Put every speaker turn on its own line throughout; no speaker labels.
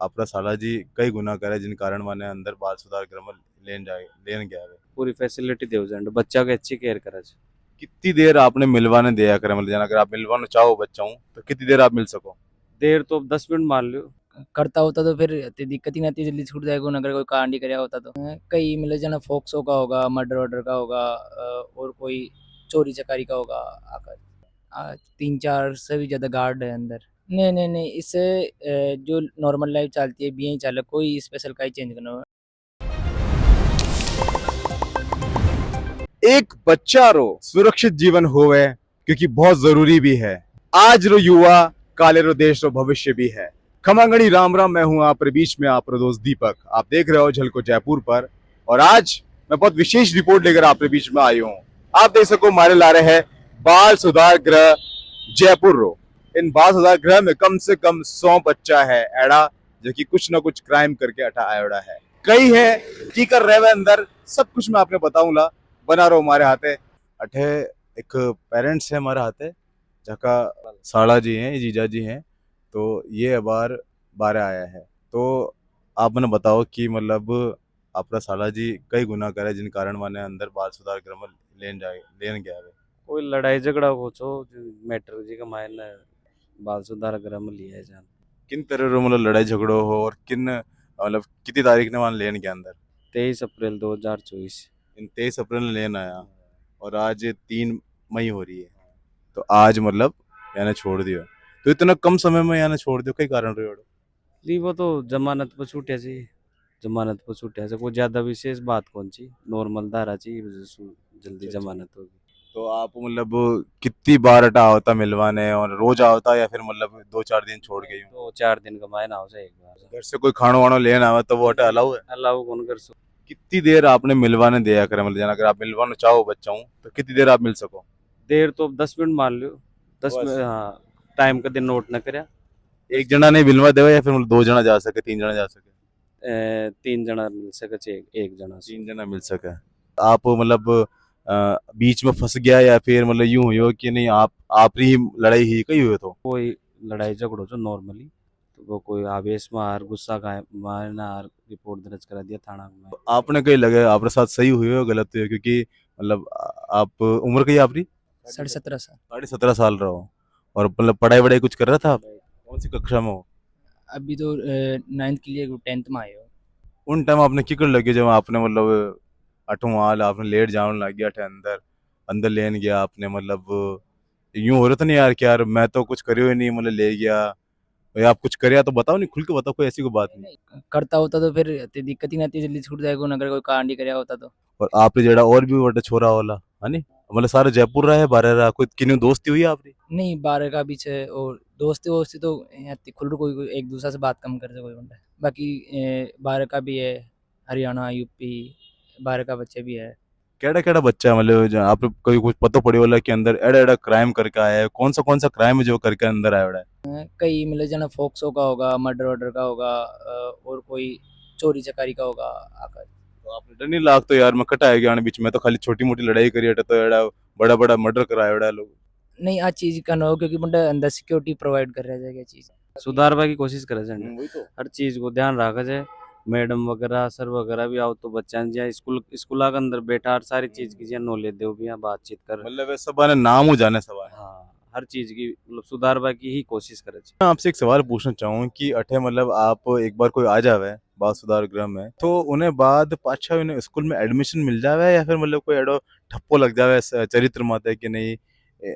अपना साला जी कई गुना करे जिन कारण माने अंदर बाल सुधार गृह में लेन गया है।
पूरी फैसिलिटी देव जाए बच्चा की अच्छी केयर करे छे।
कितनी देर आपने मिलवाने दिया करे मतलब अगर आप मिलवाना चाहो बच्चा हूँ तो कितनी देर आप मिल सको?
देर तो 10 मिनट मान लो।
करता होता तो फिर इतनी दिक्कत ही नहीं आती, जल्दी छूट जाएगा अगर कोई कांड ही कराया होता तो। कई मतलब जना फोक्सो का होगा, मर्डर वर्डर का होगा, और कोई चोरी चकारी का होगा। आकर 3-4 से भी ज्यादा गार्ड है अंदर। नहीं नहीं नहीं, इससे जो नॉर्मल लाइफ चलती है भी यही चाले, कोई स्पेशल का ही चेंज करना हो।
एक बच्चा रो सुरक्षित जीवन होवे क्योंकि बहुत जरूरी भी है। आज रो युवा काले रो देश रो भविष्य भी है। खमांगणी राम राम, मैं हूं आप बीच में आप दोस्त दीपक। आप देख रहे हो झलको जयपुर पर और आज मैं बहुत विशेष रिपोर्ट लेकर आप बीच में आई हूं। आप देख सको मारे ला रहे हैं बाल सुधार गृह जयपुर रो। इन बाल सुधार गृह में कम से कम 100 बच्चा है एड़ा जो कि कुछ ना कुछ क्राइम करके अठा आयोड़ा है। कई है की कर रहे हुए अंदर, सब कुछ मैं आपने बताऊंगा। बना रहो हमारे हाथे अठे एक पेरेंट्स है हमारे हाथे जका साड़ा जी हैं, जीजा जी हैं। तो ये अबार बारे आया है। तो आप मैंने बताओ कि मतलब आपका साला जी कई गुना करे जिन कारण माने अंदर बाल सुधार गृह में लेन गया है।
कोई लड़ाई झगड़ा हो छो मैटर जी का मायने बाल सुधार गृह में लिया जान।
किन तरह रो मतलब लड़ाई झगड़ो हो और किन मतलब कितनी तारीख ने वहां लेन गया अंदर?
23 अप्रैल 2024।
इन 23 अप्रैल ने लेन आया और आज 3 मई हो रही है। तो आज मतलब यानी छोड़ दियो। तो इतना कम समय में यानी छोड़ दियो कई कारण रहे?
ली वो तो जमानत पर छूटे सी। जमानत पर छूटे से कोई ज्यादा विशेष बात कौन सी, नॉर्मल धारा ची जल्दी जमानत होगी।
तो आप मतलब कितनी बार हटा होता मिलवाने और रोज आवता या फिर मतलब 2-4 दिन छोड़ गई हूँ?
2-4 दिन का मायना हो जाए एक बार।
घर से कोई खानो वानो लेना आवे तो वो हटा अलाउ है?
अलाउ कौन कर सो।
कितनी देर आपने मिलवाने दिया करे मतलब अगर आप मिलवाना चाहो बच्चा हूँ तो कितनी देर आप मिल सको?
देर तो 10 मिनट मान लो। दस
बस।
मिनट हाँ। टाइम का दिन नोट न करया।
एक जना नहीं मिलवा देवा या फिर मतलब 2 जना जा सके, 3 जना जा सके?
3 जना मिल सके छे, एक जना से।
3 जना मिल सके। आप मतलब बीच में फंस गया या फिर मतलब यूं हुई हो कि नहीं आप ही लड़ाई ही कही हुए तो?
कोई लड़ाई झगड़ो जो नॉर्मली तो वो कोई आवेश में हार गुस्सा का मारना हार रिपोर्ट दर्ज करा दिया थाना में।
आपने कहीं लगे आपके साथ सही हुई हो गलत हुई हो? क्योंकि मतलब आप उम्र कही आपकी?
17.5 साल।
17.5 साल रहो और मतलब पढ़ाई वढ़ाई कुछ कर रहा था आप? कौन सी कक्षा में हो?
अभी तो 9th के लिए 10th में आए हो।
उन टाइम आपने की कर लगे जब आपने मतलब अठों हाल आपने लेट जाने लग गया थे अंदर अंदर लेन गया आपने मतलब यूं हो रहा था नहीं यार कि यार मैं तो कुछ करियो ही नहीं मतलब ले गया। भाई आप कुछ करिया तो बताओ, नहीं खुल के बताओ, कोई ऐसी कोई बात नहीं।
करता होता तो फिर इतनी दिक्कत ही नहीं आती, जल्दी छूट जाएगा अगर कोई कांड ही कराया होता तो।
और आपने जेड़ा और भी बड़ा छोरा वाला है नी मतलब सारे जयपुर रहा है बारह रहा कोई किन्हीं दोस्ती हुई आपकी?
नहीं, 12 का बीच है और दोस्ती वोस्ती तो यहाँ खुल कोई एक दूसरे से बात कम करते कोई बंदा। बाकी 12 का भी है, हरियाणा यूपी 12 का बच्चे भी है।
केड़ा केड़ा बच्चा है मतलब जो आप कोई कुछ पता पड़ी वाला कि अंदर एड़ा एड़ा क्राइम करके आया है? कौन सा क्राइम है जो करके अंदर आया है?
कई मतलब जना फोक्सो का होगा, मर्डर वर्डर का होगा, और कोई चोरी चकारी का होगा। आकर
तो आपने डर नहीं लाग तो यार मैं कटाया गया बीच में तो खाली छोटी मोटी लड़ाई करी हटे तो एड़ा बड़ा बड़ा मर्डर कराया एड़ा लोग।
नहीं, आज चीज का ना हो क्योंकि बंदा अंदर सिक्योरिटी प्रोवाइड कर रहा है चीज।
सुधारवा की कोशिश करे जाए।
वही तो।
हर चीज को ध्यान रखा जाए। मैडम वगैरह सर वगैरह भी आओ तो बच्चा जिया स्कूल के अंदर बैठा हर सारी चीज की जिया नॉलेज दे भी यहाँ बातचीत कर।
मतलब वैसा बाने नाम हो जाने सवाल।
हाँ, हर चीज की मतलब सुधारवा की ही कोशिश करे छे।
मैं आपसे एक सवाल पूछना चाहूँ कि अठे मतलब आप एक बार कोई आ जावे बाल सुधार गृह में तो उन्हें बाद पाछा उन्हें स्कूल में एडमिशन मिल जावे या फिर मतलब कोई एडो ठप्पो लग जावे चरित्र माते कि नहीं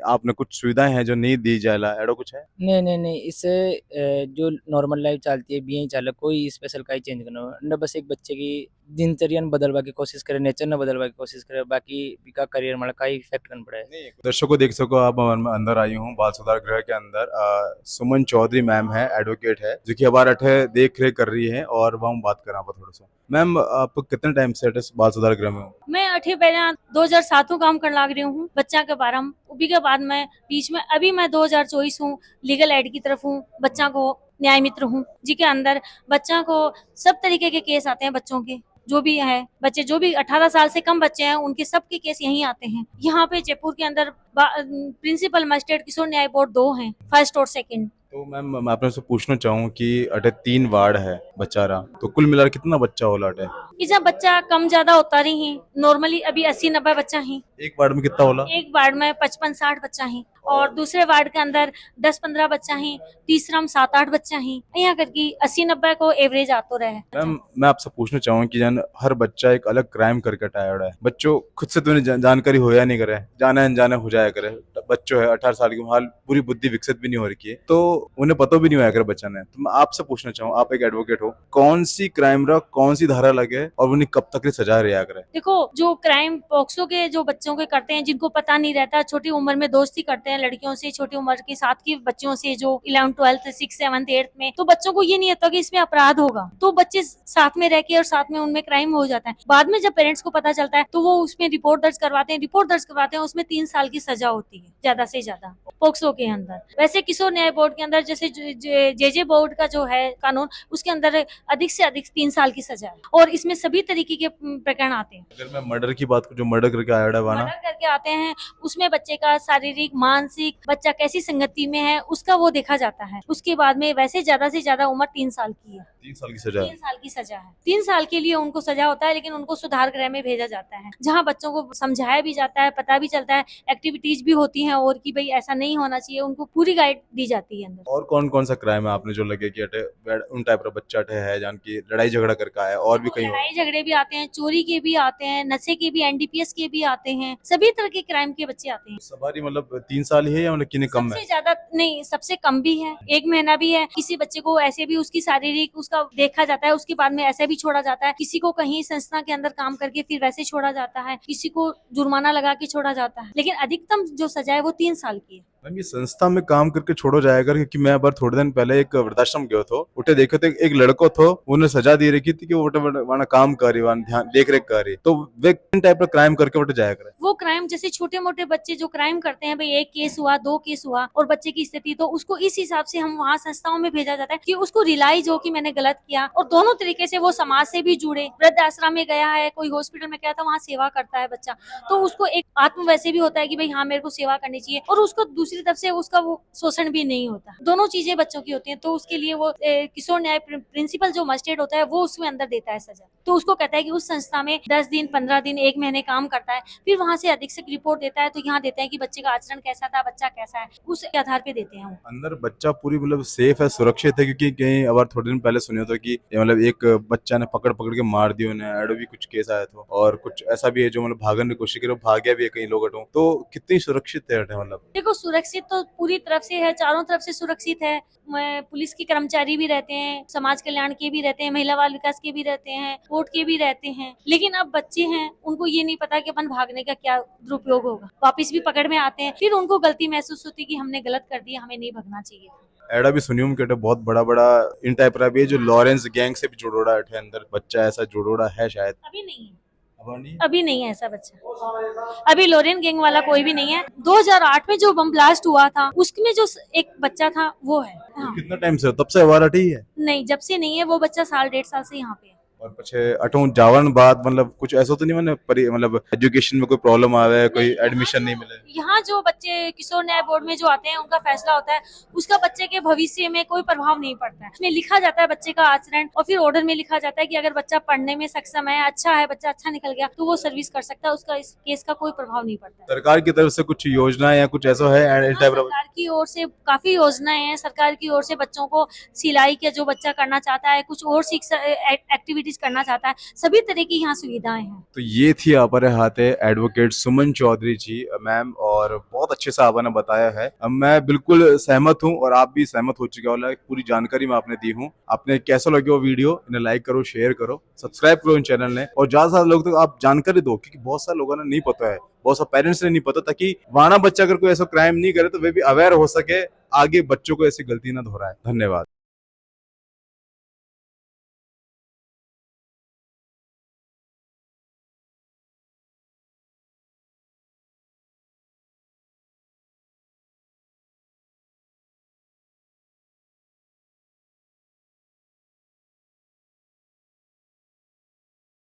आपने कुछ सुविधाएं हैं जो नहीं दी जाला एडो कुछ है?
नहीं नहीं नहीं, इससे जो नॉर्मल लाइफ चलती है भी यही चाले, कोई स्पेशल का ही चेंज करना हो ना। बस एक बच्चे की दिनचर्या न बदलवा की कोशिश करे, नेचर न बदलवा की कोशिश करे, बाकी बिका करियर में का इफेक्ट करना पड़े।
दर्शकों देख सको आप मैं अंदर आई हूँ बाल सुधार गृह के अंदर। सुमन चौधरी मैम है, एडवोकेट है जो कि हमारे अठे देख रेख कर रही है और वह हम बात करा थोड़ा सा। मैम आप कितने टाइम से अठे बाल सुधार गृह में हो?
मैं अठे पहले 2007 काम कर लाग रही हूँ बच्चा के बारे में। उभी के बाद मैं बीच में अभी मैं 2024 हूँ लीगल एड की तरफ हूँ। बच्चा को न्याय मित्र हूँ जी के अंदर बच्चा को सब तरीके के केस आते हैं बच्चों के जो भी है बच्चे जो भी 18 साल से कम बच्चे हैं उनके सबके केस यहीं आते हैं। यहाँ पे जयपुर के अंदर प्रिंसिपल मजिस्ट्रेट किशोर न्याय बोर्ड 2 हैं, फर्स्ट और सेकंड।
तो मैम मैं आपने से पूछना चाहूँ कि अटे 3 वार्ड है बच्चारा, तो कुल मिलाकर कितना बच्चा होला अटे?
इजा बच्चा कम ज्यादा होता रही है, नॉर्मली अभी 80-90 बच्चा है।
एक वार्ड में कितना होला?
एक वार्ड में 55-60 बच्चा है और दूसरे वार्ड के अंदर 10-15 बच्चा है, तीसरा में 7-8 बच्चा है, यहाँ करके 80-90 को एवरेज आतो रहे।
मैम मैं आपसे पूछना चाहूँ कि जान हर बच्चा एक अलग क्राइम करके टायर्ड है, बच्चों खुद से तो जानकारी होया नहीं करे, जाना अनजाना हो जाया करे। बच्चों है 18 साल की, हाल पूरी बुद्धि विकसित भी नहीं हो रही है, तो उन्हें पता भी नहीं होया करे बच्चा ने। तो मैं आपसे पूछना चाहूँ, आप एक एडवोकेट हो, कौन सी क्राइम रा कौन सी धारा लगे और उन्हें कब तक की सजा रिया करे?
देखो, जो क्राइम पॉक्सो के जो बच्चों के करते हैं, जिनको पता नहीं रहता, छोटी उम्र में दोस्ती करते हैं लड़कियों से, छोटी उम्र के साथ के बच्चों से, जो 11th 12th 6th 7th 8th में, तो बच्चों को ये नहीं होता कि इसमें अपराध होगा, तो बच्चे साथ में रह के और साथ में उनमें क्राइम हो जाता है। बाद में जब पेरेंट्स को पता चलता है तो वो उसमें रिपोर्ट दर्ज करवाते हैं, उसमें 3 साल की सजा होती है ज्यादा से ज्यादा पॉक्सो के अंदर। वैसे किशोर न्याय बोर्ड के अंदर जैसे जे बोर्ड का जो है कानून, उसके अंदर अधिक से अधिक 3 साल की सजा है और इसमें सभी तरीके के प्रकरण आते हैं।
अगर मैं मर्डर की बात करूं, जो मर्डर करके आया है वाना,
मर्डर करके आते हैं, उसमें बच्चे का शारीरिक मानसिक, बच्चा कैसी संगति में है, उसका वो देखा जाता है। उसके बाद में वैसे ज्यादा से ज्यादा उम्र 3 साल की है।
3 साल की सजा है।
3 साल की सजा है। 3 साल के लिए उनको सजा होता है, लेकिन उनको सुधार गृह में भेजा जाता है, जहाँ बच्चों को समझाया भी जाता है, पता भी चलता है, एक्टिविटीज भी होती हैं और कि भाई ऐसा नहीं होना चाहिए, उनको पूरी गाइड दी जाती है अंदर।
और कौन कौन सा क्राइम है आपने जो लगे कि अटे उन टाइप का बच्चा अटे है, जान की लड़ाई झगड़ा करके आया, और भी कहीं हो?
लड़ाई झगड़े भी आते हैं, चोरी के भी आते हैं, नशे के भी, एनडीपीएस के भी आते हैं, सभी तरह के क्राइम के बच्चे आते हैं।
सवारी मतलब 3 साल ही है या मतलब कितने कम
सबसे
है?
ज्यादा नहीं, सबसे कम भी है, 1 महीना भी है। किसी बच्चे को ऐसे भी उसकी शारीरिक उसका देखा जाता है, उसके बाद में ऐसे भी छोड़ा जाता है। किसी को कहीं संस्था के अंदर काम करके फिर वैसे छोड़ा जाता है, किसी को जुर्माना लगा के छोड़ा जाता है, लेकिन अधिकतम जो सजा है वो 3 साल की है।
मैम ये संस्था में काम करके छोड़ो जाएगा, क्योंकि मैं बार थोड़े दिन पहले एक वृद्धाश्रम गयो था, उठे देखे थे एक लड़को थो, उन्हें सजा दी रखी थी कि वो वहाँ काम कर रही, वहाँ ध्यान देख रेख कर रही, तो वे किन टाइप का क्राइम करके उठे जाया करे?
वो क्राइम जैसे छोटे मोटे बच्चे जो क्राइम करते हैं, भाई 1 केस हुआ, 2 केस हुआ और बच्चे की स्थिति, तो उसको इस हिसाब से हम वहाँ संस्थाओं में भेजा जाता है कि उसको रियलाइज हो कि मैंने गलत किया, और दोनों तरीके से वो समाज से भी जुड़े। वृद्ध आश्रम में गया है, कोई हॉस्पिटल में गया था, वहाँ सेवा करता है बच्चा, तो उसको एक आत्म वैसे भी होता है कि भाई हाँ मेरे को सेवा करनी चाहिए, और उसको दूसरी तरफ से उसका शोषण भी नहीं होता। दोनों चीजें बच्चों की होती हैं, तो उसके लिए वो किशोर न्याय प्रिंसिपल जो मजिस्ट्रेट होता है वो उसमें अंदर देता है सजा। तो उसको कहता है कि उस संस्था में 10 दिन 15 दिन 1 महीने काम करता है, फिर वहां से अधिक से रिपोर्ट देता है, तो यहाँ देते हैं कि बच्चे का आचरण कैसा था, बच्चा कैसा है, उस आधार पे देते हैं।
अंदर बच्चा पूरी मतलब सेफ है, सुरक्षित है? क्योंकि कहीं अब थोड़े दिन पहले सुने तो कि मतलब एक बच्चा ने पकड़ के मार दिया उन्हें, एडो भी कुछ केस आया था, और कुछ ऐसा भी है जो मतलब भागने की कोशिश करे, भाग गया भी है कई लोग हटो, तो कितनी सुरक्षित है मतलब?
देखो, सुरक्षित तो पूरी तरफ से है, चारों तरफ से सुरक्षित है। पुलिस के कर्मचारी भी रहते हैं, समाज कल्याण के भी रहते हैं, महिला बाल विकास के भी रहते हैं, कोर्ट के भी रहते हैं, लेकिन अब बच्चे हैं, उनको ये नहीं पता कि अपन भागने का क्या दुरुपयोग होगा, वापिस भी पकड़ में आते हैं, फिर उनको गलती महसूस होती है कि हमने गलत कर दिया, हमें नहीं भागना चाहिए।
एडा भी सुनियो कि बहुत बड़ा बड़ा इन टाइप का भी है, जो लॉरेंस गैंग से भी जुड़ोड़ा है अंदर, बच्चा ऐसा जुड़ोड़ा है शायद?
अभी नहीं है,
नहीं?
अभी नहीं है ऐसा बच्चा, अभी लोरेन गैंग वाला कोई भी नहीं है। 2008 में जो बम ब्लास्ट हुआ था, उसमें जो एक बच्चा था वो है। हाँ।
कितना टाइम से तब से हमारा ही है?
नहीं, जब से नहीं है, वो बच्चा 1.5 साल से यहाँ पे है।
और पछे अटो जावन बाद मतलब कुछ ऐसा तो नहीं मैंने मतलब एजुकेशन में कोई प्रॉब्लम आवे, कोई एडमिशन नहीं मिले?
यहाँ जो बच्चे किशोर न्याय बोर्ड में जो आते हैं, उनका फैसला होता है, उसका बच्चे के भविष्य में कोई प्रभाव नहीं पड़ता है। उसमें लिखा जाता है बच्चे का आचरण, और फिर ऑर्डर में लिखा जाता है कि अगर बच्चा पढ़ने में सक्षम है, अच्छा है, बच्चा अच्छा निकल गया, तो वो सर्विस कर सकता है, उसका इस केस का कोई प्रभाव नहीं पड़ता है।
सरकार की तरफ से कुछ योजना या कुछ ऐसा है?
सरकार की ओर से काफी योजनाएं हैं, सरकार की ओर से बच्चों को सिलाई के जो बच्चा करना चाहता है, कुछ और एक्टिविटीज करना चाहता है, सभी तरह की यहाँ सुविधाएं हैं।
तो ये थी हमारे हाथ है एडवोकेट सुमन चौधरी जी मैम, और बहुत अच्छे से आपने बताया है। अब मैं बिल्कुल सहमत हूँ और आप भी सहमत हो चुके हो, पूरी जानकारी मैं आपने दी हूँ। आपने कैसा लगे वो वीडियो, इन्हें लाइक करो, शेयर करो, सब्सक्राइब करो इन चैनल ने, और ज्यादा से ज्यादा लोग तक आप जानकारी दो, क्योंकि बहुत सारे लोगों ने नहीं पता है, बहुत सारे पेरेंट्स ने नहीं पता, ताकि वाना बच्चा अगर कोई ऐसा क्राइम नहीं करे तो वे भी अवेयर हो सके, आगे बच्चों को ऐसी गलती ना दोहराए। धन्यवाद।